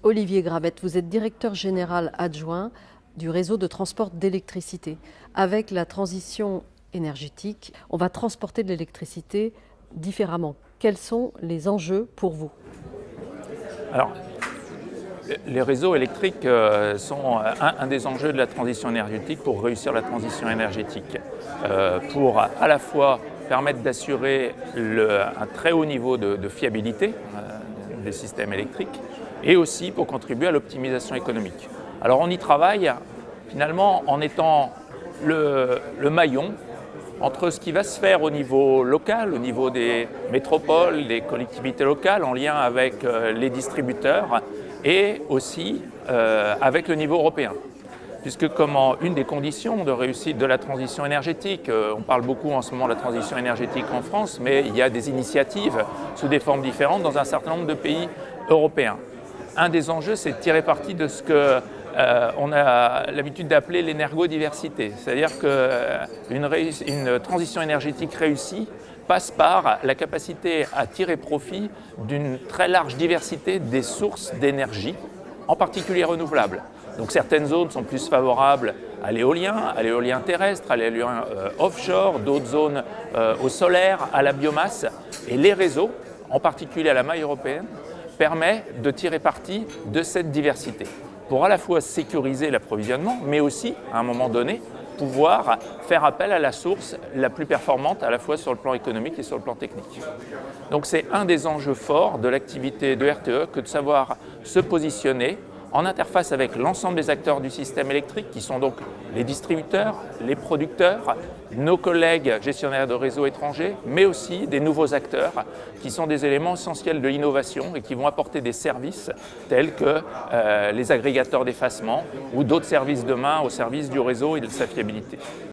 Olivier Grabette, vous êtes directeur général adjoint du réseau de transport d'électricité. Avec la transition énergétique, on va transporter de l'électricité différemment. Quels sont les enjeux pour vous? Alors, les réseaux électriques sont un des enjeux de la transition énergétique pour réussir la transition énergétique. Pour à la fois permettre d'assurer un très haut niveau de fiabilité des systèmes électriques et aussi pour contribuer à l'optimisation économique. Alors on y travaille finalement en étant le maillon entre ce qui va se faire au niveau local, au niveau des métropoles, des collectivités locales, en lien avec les distributeurs et aussi avec le niveau européen. Puisque comme une des conditions de réussite de la transition énergétique, on parle beaucoup en ce moment de la transition énergétique en France, mais il y a des initiatives sous des formes différentes dans un certain nombre de pays européens. Un des enjeux, c'est de tirer parti de ce que on a l'habitude d'appeler l'énergodiversité, c'est-à-dire qu'une transition énergétique réussie passe par la capacité à tirer profit d'une très large diversité des sources d'énergie, en particulier renouvelables. Donc certaines zones sont plus favorables à l'éolien terrestre, à l'éolien offshore, d'autres zones au solaire, à la biomasse. Et les réseaux, en particulier à la maille européenne, permettent de tirer parti de cette diversité pour à la fois sécuriser l'approvisionnement, mais aussi, à un moment donné, pouvoir faire appel à la source la plus performante, à la fois sur le plan économique et sur le plan technique. Donc c'est un des enjeux forts de l'activité de RTE que de savoir se positionner en interface avec l'ensemble des acteurs du système électrique, qui sont donc les distributeurs, les producteurs, nos collègues gestionnaires de réseaux étrangers, mais aussi des nouveaux acteurs qui sont des éléments essentiels de l'innovation et qui vont apporter des services tels que les agrégateurs d'effacement ou d'autres services demain au service du réseau et de sa fiabilité.